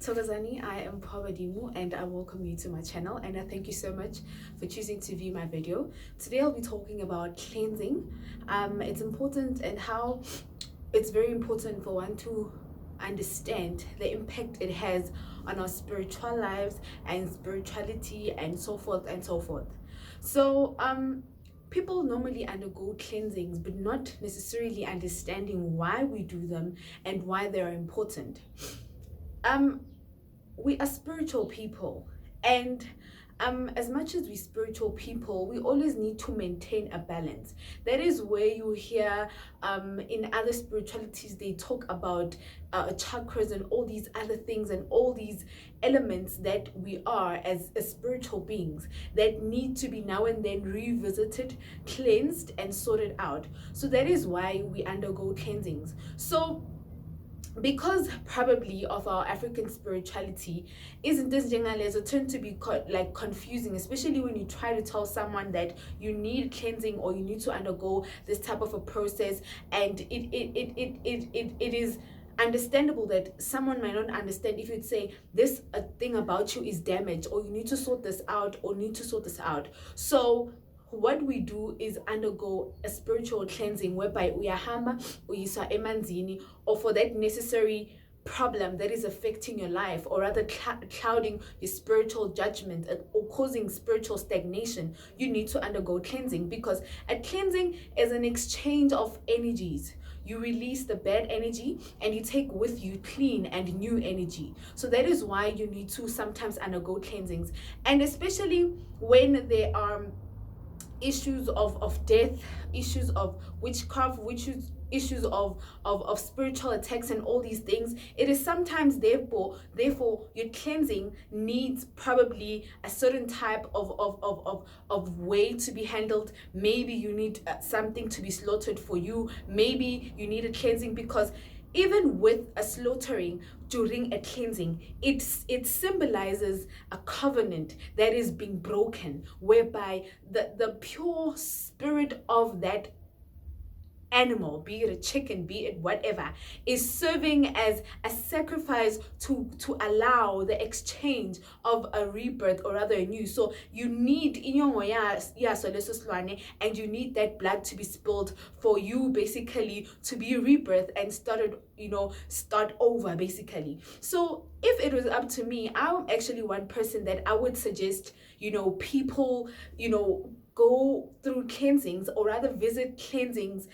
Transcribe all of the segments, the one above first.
Thokozani, I am Pawadimu and I welcome you to my channel, and I thank you so much for choosing to view my video. Today I'll be talking about cleansing. It's important and how it's very important for one to understand the impact it has on our spiritual lives and spirituality and so forth and so forth. So people normally undergo cleansings but not necessarily understanding why we do them and why they're important. We are spiritual people, and as much as we spiritual people, we always need to maintain a balance. That is where you hear in other spiritualities they talk about chakras and all these other things and all these elements that we are as spiritual beings that need to be now and then revisited, cleansed and sorted out. So that is why we undergo cleansings. So because probably of our African spirituality, isn't this jengalezo tend to be like confusing, especially when you try to tell someone that you need cleansing or you need to undergo this type of a process, and it is understandable that someone might not understand if you'd say this a thing about you is damaged, or you need to sort this out, or need to sort this out. So what we do is undergo a spiritual cleansing whereby uyahamba uyiswa emanzini, or for that necessary problem that is affecting your life, or rather clouding your spiritual judgment or causing spiritual stagnation, you need to undergo cleansing, because a cleansing is an exchange of energies. You release the bad energy and you take with you clean and new energy. So that is why you need to sometimes undergo cleansings, and especially when there are issues of death, issues of witchcraft, issues of spiritual attacks and all these things. It is sometimes therefore your cleansing needs probably a certain type of way to be handled. Maybe you need something to be slaughtered for you. Maybe you need a cleansing because even with a slaughtering during a cleansing, it symbolizes a covenant that is being broken, whereby the pure spirit of that animal, be it a chicken, be it whatever, is serving as a sacrifice to allow the exchange of a rebirth, or rather a new. So you need and you need that blood to be spilled for you basically to be rebirth and start over basically. So if it was up to me, I'm actually one person that I would suggest people go through cleansings, or rather visit cleansings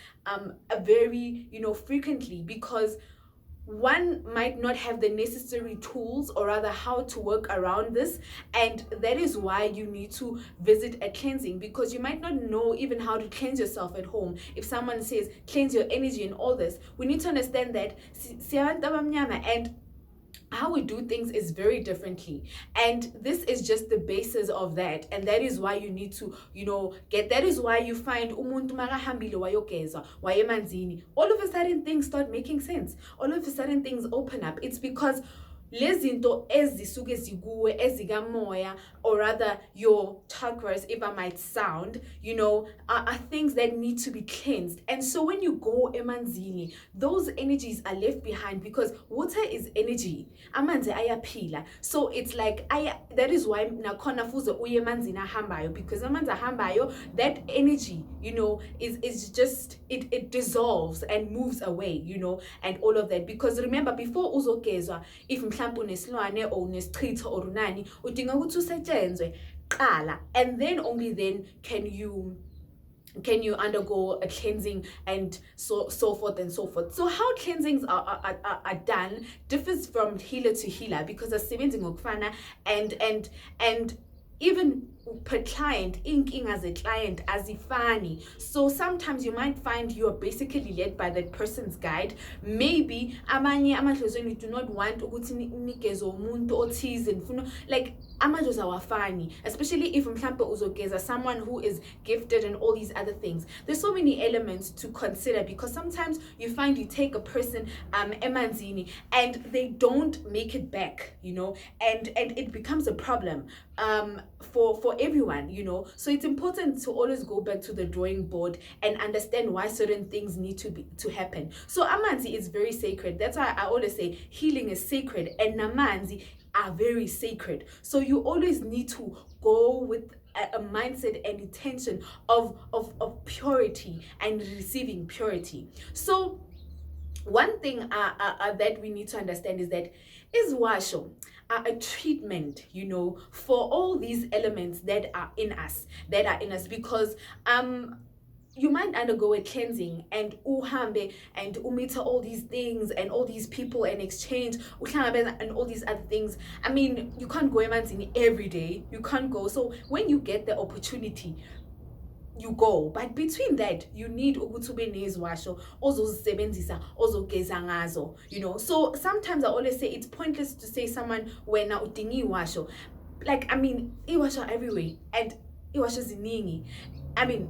very frequently, because one might not have the necessary tools, or rather how to work around this, and that is why you need to visit a cleansing, because you might not know even how to cleanse yourself at home. If someone says cleanse your energy and all this, we need to understand that and how we do things is very differently, and this is just the basis of that. And that is why you need to that is why you find umuntu makahambile wayogezwa wayemanzini, all of a sudden things start making sense, all of a sudden things open up. It's because lezinto ezisuke zikuwe ezikamoya, or rather your chakras, if I might sound, are things that need to be cleansed. And so when you go emanzini, those energies are left behind, because water is energy, amanzi ayaphila. So it's like that is why nakhona fuze uye emanzini ahambayo, because amanzi ahambayo, that energy is just it dissolves and moves away, and all of that. Because remember, before uzogezwa, if mhlawumbe unesilwane or unesichitho or unani, udinga ukuthi usetshenzwe qala, and then only then can you undergo a cleansing and so forth and so forth. So how cleansings are done differs from healer to healer, because asebenzi ngokufana, and even per client, inking as a client azifani. So sometimes you might find you are basically led by that person's guide. Maybe amanye amadlozweni do not want ukuthi nikezwe umuntu othize, like amadlozi awafani, especially if mhlawumbe uzogeza someone who is gifted and all these other things. There's so many elements to consider, because sometimes you find you take a person emanzini and they don't make it back, and it becomes a problem. For everyone, so it's important to always go back to the drawing board and understand why certain things need to happen. So amanzi is very sacred. That's why I always say healing is sacred, and namanzi are very sacred. So you always need to go with a mindset and intention of purity and receiving purity. So one thing that we need to understand is that isiwasho a treatment, for all these elements that are in us, because you might undergo a cleansing and uhambe and umita all these things and all these people and exchange and all these other things. I mean, you can't go emanzini every day. You can't go. So when you get the opportunity, you go. But between that, you need ukuthi ube nezwasho ozozisebenzisa ozogeza ngazo, So sometimes I always say it's pointless to say someone wena udinga iwasho. Like, I mean, iwasho everywhere and iwasho ziningi. I mean,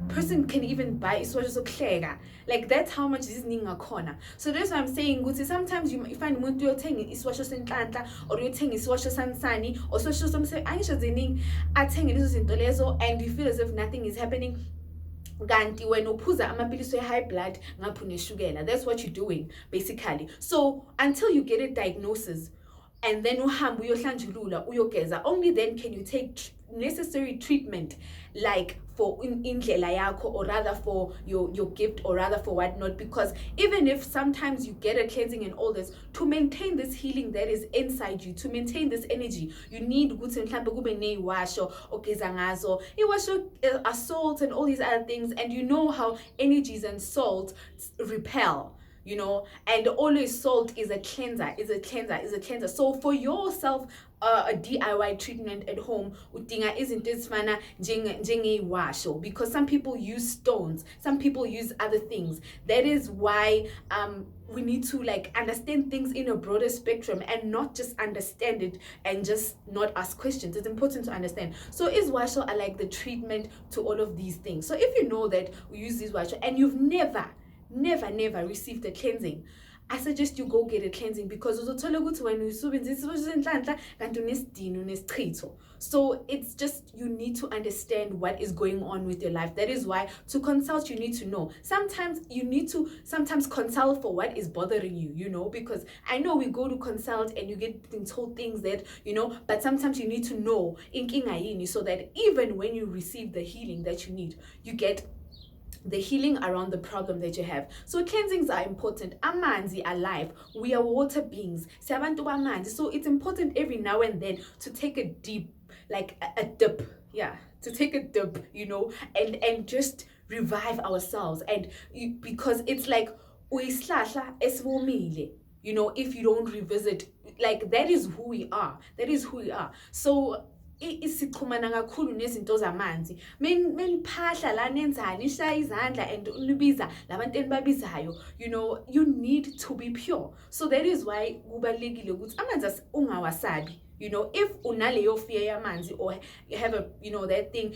person can even buy iswasho sokuhleka. Like, that's how much this ninga khona. So that's why I'm saying ukuthi sometimes you find umuntu uyothenga iswasho senhlanhla or uyothenga iswasho sansani or iswasho somse angisho ziningi athenge lezo zinto lezo, and you feel as if nothing is happening. Kanti wena uphuza amapilisi high blood ngapha uneshukela. That's what you're doing basically. So until you get a diagnosis and then uhambe uyohlanjulula uyogeza, only then can you take necessary treatment, like for indlela yakho, or rather for your gift, or rather for whatnot. Because even if sometimes you get a cleansing and all this, to maintain this healing that is inside you, to maintain this energy, you need ukuthi mhlambe kube neiwasho ogeza ngazo. Iwasho are salt and all these other things, and you know how energies and salt repel, and always salt is a cleanser. So for yourself, a DIY treatment at home, udinga izinto ezifana njengeiwasho, because some people use stones, some people use other things. That is why we need to understand things in a broader spectrum and not just understand it and just not ask questions. It's important to understand. So isiwasho are like the treatment to all of these things. So if you know that we use isiwasho and you've never received a cleansing, I suggest you go get a cleansing, because uzothola ukuthi wena usebenzisa iswasho senhlanhla kanti unesidino unesichitho. So it's just, you need to understand what is going on with your life. That is why to consult, you need to know. Sometimes you need to consult for what is bothering you, because I know we go to consult and you get told things that, but sometimes you need to know inkinga yini, so that even when you receive the healing that you need, you get the healing around the problem that you have. So cleansings are important. Amanzi are life. We are water beings. Siyabantu bamanzi. So it's important every now and then to take a deep, a dip. Yeah, to take a dip, and just revive ourselves. And because it's like uyislahla esiwomile. If you don't revisit, that is who we are. So isichumana kakhulu nezinto zamanzi. Menphahla la nenzani ishaya izandla and ulibiza labantu enibabizayo, you need to be pure. So that is why kubalekile ukuthi amanzi ungawasabi. If unaleyo fear yamanzi, or you have that thing,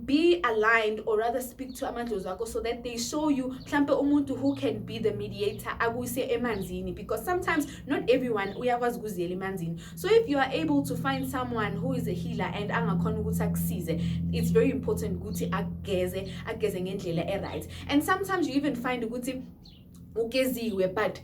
be aligned, or rather speak to amandlozi wakho, so that they show you mhlambe umuntu who can be the mediator akuse emanzini, because sometimes not everyone uyakwazi ukuziyela emanzini. So if you are able to find someone who is a healer and angakhona ukuthi akusize, it's very important ukuthi ageze ngendlela right. And sometimes you even find ukuthi ugeziwe but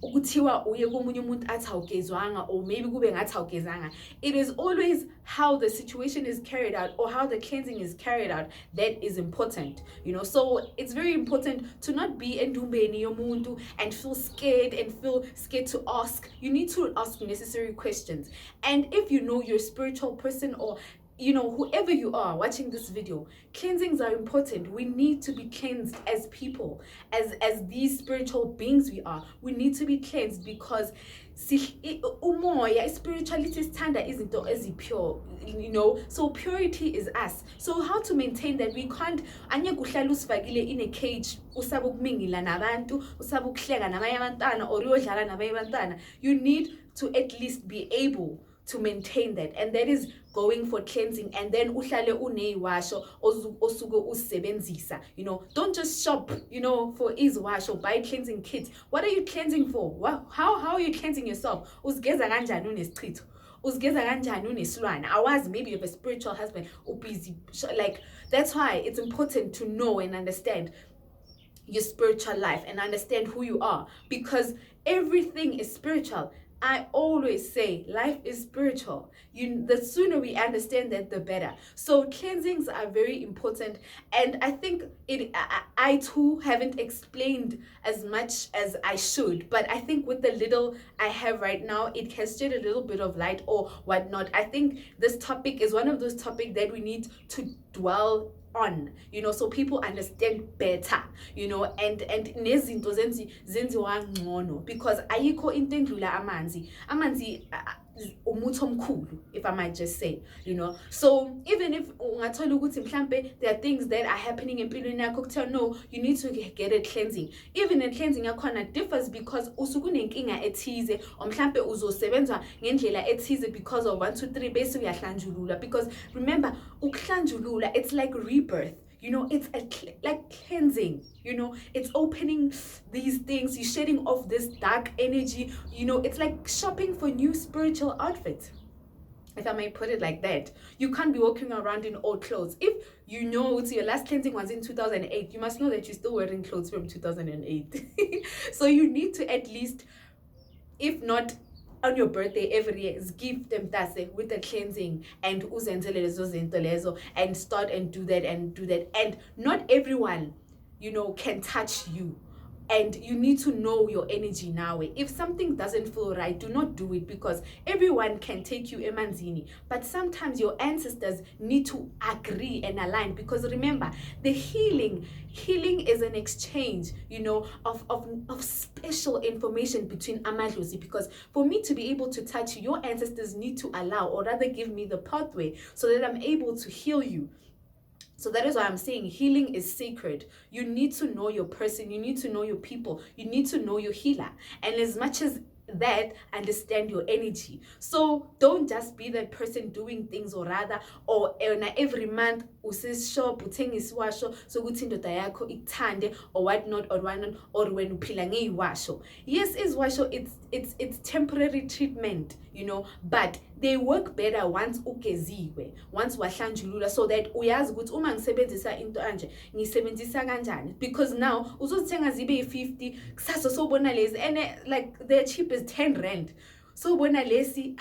ukuthiwa uye komunye umuntu athi awugezwanga, or maybe kube ngathi awugezanga. It is always how the situation is carried out, or how the cleansing is carried out, that is important, So it's very important to not be endumbeni yomuntu and feel scared to ask. You need to ask necessary questions. And if you're a spiritual person, or whoever you are watching this video, cleansings are important. We need to be cleansed as people, as these spiritual beings we are. We need to be cleansed, because umoya, spirituality standard izinto ezipure, so purity is us. So how to maintain that? We can't anye kuhlala usifakile in a cage usaba ukumingila nabantu, usaba ukuhleka nabanye abantwana, or uyodlala nabanye abantwana. You need to at least be able to maintain that, and that is going for cleansing. And then uhlale uneyiwasho osuke usebenzisa. Don't just shop for iziwash or buy cleansing kits. What are you cleansing for? How are you cleansing yourself? Uzigeza kanjani unesichitho? Uzigeza kanjani unesilwane? Awazi, maybe you have a spiritual husband busy. Like, that's why it's important to know and understand your spiritual life and understand who you are, because everything is spiritual. I always say life is spiritual. The sooner we understand that, the better. So cleansings are very important, and I think I too haven't explained as much as I should, but I think with the little I have right now, it has shed a little bit of light or whatnot. I think this topic is one of those topics that we need to dwell on, so people understand better, and nezinto zenziwa ngcono, because ayikho into endlula amanzi umuthi omkhulu, if I might just say, so even if ungathola ukuthi mhlambe there are things that are happening empilweni yakho kuthiwa no, you need to get a cleansing. Even a cleansing yakhona differs because usukunenkinga ethize, or mhlambe uzosebenza ngendlela ethize because of 1 2 3 bese uyahlanjulula. Because remember, ukuhlanjulula, it's like rebirth. It's like cleansing, it's opening these things, you're shedding off this dark energy, it's like shopping for new spiritual outfits, if I may put it like that. You can't be walking around in old clothes. If your last cleansing was in 2008, you must know that you're still wearing clothes from 2008. So you need to at least, if not on your birthday every year, give them tase with the cleansing and uzenzele lezo zinto lezo, and start and do that. And not everyone can touch you, and you need to know your energy now. If something doesn't feel right, do not do it, because everyone can take you emanzini, but sometimes your ancestors need to agree and align. Because remember, the healing is an exchange of special information between amadlozi. Because for me to be able to touch you, your ancestors need to allow, or rather give me the pathway, so that I'm able to heal you. So that is why I'm saying healing is sacred. You need to know your person. You need to know your people. You need to know your healer. And as much as that, understand your energy. So don't just be that person doing things, or rather, or every month usishop uthenga isiwasho sokuthi indoda yakho ikuthande or whatnot, or when uphila ngeyiwasho. Yes, isiwasho, it's temporary treatment, but they work better once ugeziwe, once wahlanjulula, so that uyazi ukuthi uma ngisebenzisa into kanje ngisebenzisa kanjani. Because now uzozithenga zibe 50, kusasa sobona lezi, and like the cheap is 10 rand. So bona lesi,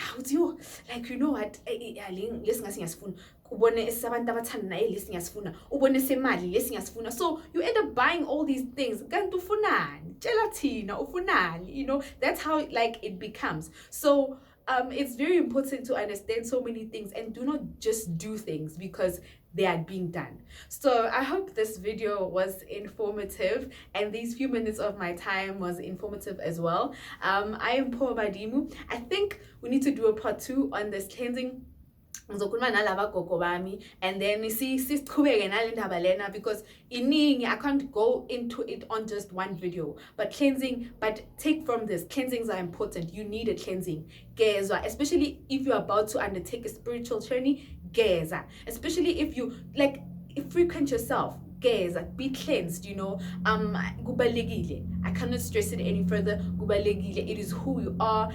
like, what, lesi ngasi ngasifuna, ubone sabantu abathanda naye lesi ngiyasifuna, ubone semali lesi ngiyasifuna. So you end up buying all these things, kanti ufunani, tshela thina ufunani, that's how like it becomes. So it's very important to understand so many things, and do not just do things because they are being done. So I hope this video was informative, and these few minutes of my time was informative as well. I am Paul Badimu. I think we need to do a part 2 on this cleansing, and then you see because I can't go into it on just one video. But take from this, cleansings are important. You need a cleansing, especially if you're about to undertake a spiritual journey, especially if you frequent yourself, be cleansed, I cannot stress it any further. It is who you are.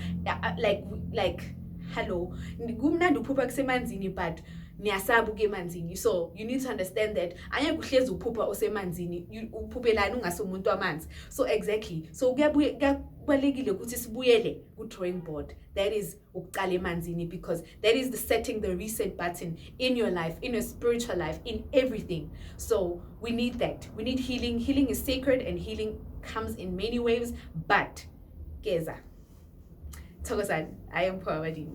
Hello, kumnandi uphupha kusemanzini, but niyasaba ukuyemanzini. So you need to understand that angeke uhlezi uphupha osemanzini, uphuphelana ungasomuntu wamanzi. So exactly, so kubalekile ukuthi sibuyele ku drawing board. That is ukuqala emanzini, because that is the setting the reset button in your life, in your spiritual life, in everything. So we need that. We need healing. Healing is sacred, and healing comes in many ways, but Thokozani, I am Thokozani.